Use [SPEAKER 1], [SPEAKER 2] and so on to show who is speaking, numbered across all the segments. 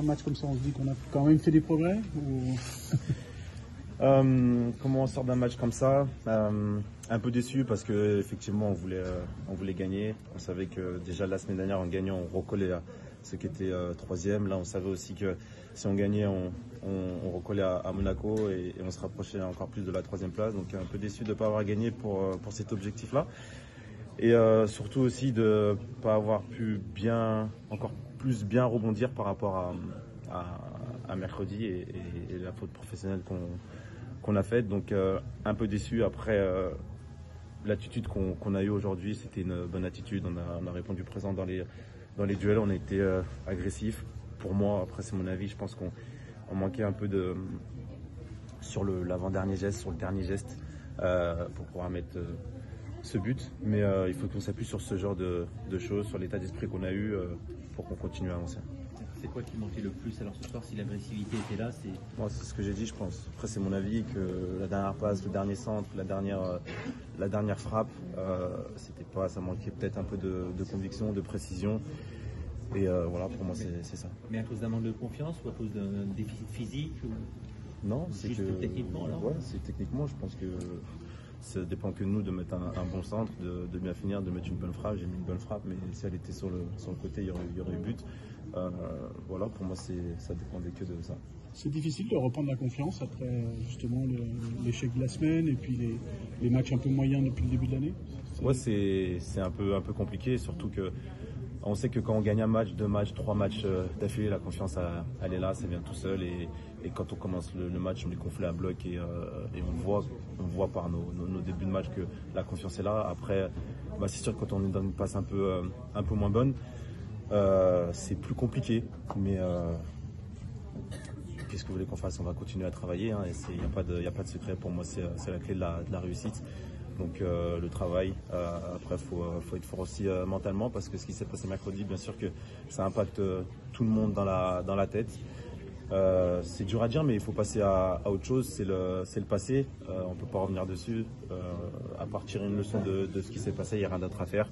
[SPEAKER 1] match comme ça, on se dit qu'on a quand même fait des progrès ou...
[SPEAKER 2] Comment on sort d'un match comme ça? Un peu déçu parce que effectivement on voulait gagner. On savait que déjà la semaine dernière en gagnant on recollait à ce qui était troisième. Là on savait aussi que si on gagnait on recollait à Monaco et on se rapprochait encore plus de la troisième place. Donc un peu déçu de ne pas avoir gagné pour cet objectif-là. Et surtout aussi de ne pas avoir pu encore plus bien rebondir par rapport à mercredi et la faute professionnelle qu'on a faite. Donc un peu déçu. Après l'attitude qu'on a eue aujourd'hui, c'était une bonne attitude. On a répondu présent dans les duels, on a été agressif. Pour moi, après c'est mon avis, je pense qu'on manquait un peu sur l'avant-dernier geste, sur le dernier geste pour pouvoir mettre ce but. Mais il faut qu'on s'appuie sur ce genre de choses, sur l'état d'esprit qu'on a eu pour qu'on continue à avancer.
[SPEAKER 3] C'est quoi qui manquait le plus alors ce soir si l'agressivité était là?
[SPEAKER 2] Moi, c'est ce que j'ai dit, je pense. Après, c'est mon avis que la dernière passe, le dernier centre, la dernière frappe, c'était pas, ça manquait peut-être un peu de conviction, de précision. Et voilà, pour moi, c'est ça.
[SPEAKER 3] Mais à cause d'un manque de confiance ou à cause d'un déficit physique ou...
[SPEAKER 2] Non, c'est que
[SPEAKER 3] techniquement alors?
[SPEAKER 2] Ouais, c'est techniquement. Je pense que ça dépend que de nous de mettre un bon centre, de bien finir, de mettre une bonne frappe. J'ai mis une bonne frappe, mais si elle était sur le côté, il y aurait eu but. Voilà, pour moi, ça dépendait que de ça.
[SPEAKER 1] C'est difficile de reprendre la confiance après justement l'échec de la semaine et puis les matchs un peu moyens depuis le début de l'année.
[SPEAKER 2] Ouais, c'est un peu compliqué, surtout que on sait que quand on gagne un match, 2 matchs, 3 matchs d'affilée, la confiance elle est là, ça vient tout seul. Et quand on commence le match, on est gonflé à bloc et on voit par nos débuts de match que la confiance est là. Après, c'est sûr que quand on est dans une passe un peu moins bonne, c'est plus compliqué. Qu'est-ce que vous voulez qu'on fasse? On va continuer à travailler. Hein, il n'y a pas de secret. Pour moi, c'est la clé de la réussite. Donc le travail, après faut être fort aussi mentalement parce que ce qui s'est passé mercredi, bien sûr que ça impacte tout le monde dans la tête. C'est dur à dire mais il faut passer à autre chose, c'est le passé, on ne peut pas revenir dessus. À part tirer une leçon de ce qui s'est passé, il n'y a rien d'autre à faire.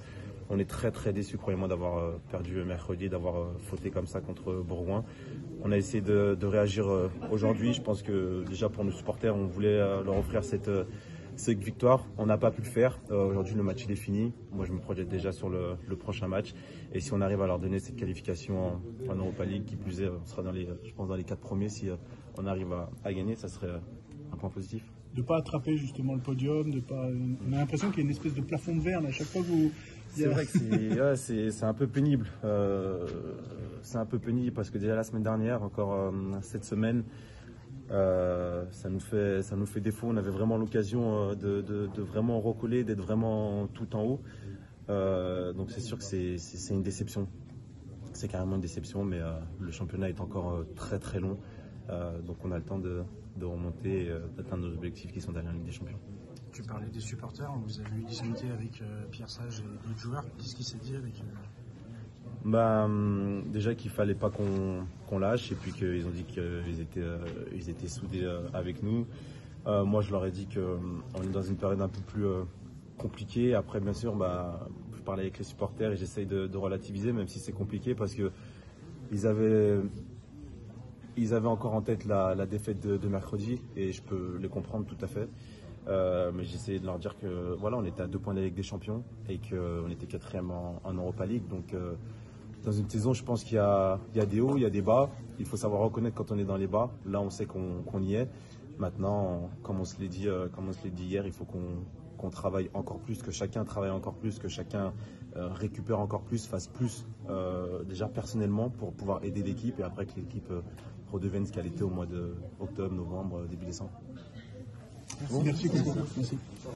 [SPEAKER 2] On est très très déçus, croyez-moi, d'avoir perdu mercredi, d'avoir fauté comme ça contre Bourgoin. On a essayé de réagir aujourd'hui, je pense que déjà pour nos supporters, on voulait leur offrir cette victoire, on n'a pas pu le faire. Aujourd'hui, le match il est fini. Moi, je me projette déjà sur le prochain match. Et si on arrive à leur donner cette qualification en Europa League, qui plus est, on sera je pense dans les 4 premiers. Si on arrive à gagner, ça serait un point positif.
[SPEAKER 1] De ne pas attraper justement le podium, on a l'impression qu'il y a une espèce de plafond de verre à chaque fois que vous...
[SPEAKER 2] C'est vrai que c'est un peu pénible. C'est un peu pénible parce que déjà la semaine dernière, encore cette semaine, ça nous fait défaut. On avait vraiment l'occasion de vraiment recoller, d'être vraiment tout en haut. Donc c'est sûr que c'est une déception. C'est carrément une déception, mais le championnat est encore très très long. Donc on a le temps de remonter et d'atteindre nos objectifs qui sont derrière la Ligue des Champions.
[SPEAKER 4] Tu parlais des supporters, vous avez eu discuté avec Pierre Sage et d'autres joueurs. Qu'est-ce qui s'est dit avec
[SPEAKER 2] déjà qu'il fallait pas qu'on lâche et puis qu'ils ont dit qu'ils étaient soudés avec nous. Moi je leur ai dit qu'on est dans une période un peu plus compliquée. Après bien sûr je parlais avec les supporters et j'essaye de relativiser même si c'est compliqué parce que ils avaient encore en tête la défaite de mercredi et je peux les comprendre tout à fait. Mais j'essayais de leur dire que voilà, on était à 2 points de la Ligue des Champions et qu'on était 4e en Europa League. Donc dans une saison, je pense qu'il y a des hauts, il y a des bas. Il faut savoir reconnaître quand on est dans les bas. Là, on sait qu'on y est. Maintenant, comme on se l'est dit hier, il faut qu'on travaille encore plus, que chacun travaille encore plus, que chacun récupère encore plus, fasse plus déjà personnellement pour pouvoir aider l'équipe et après que l'équipe redevienne ce qu'elle était au mois d'octobre, novembre, début décembre.
[SPEAKER 1] Merci.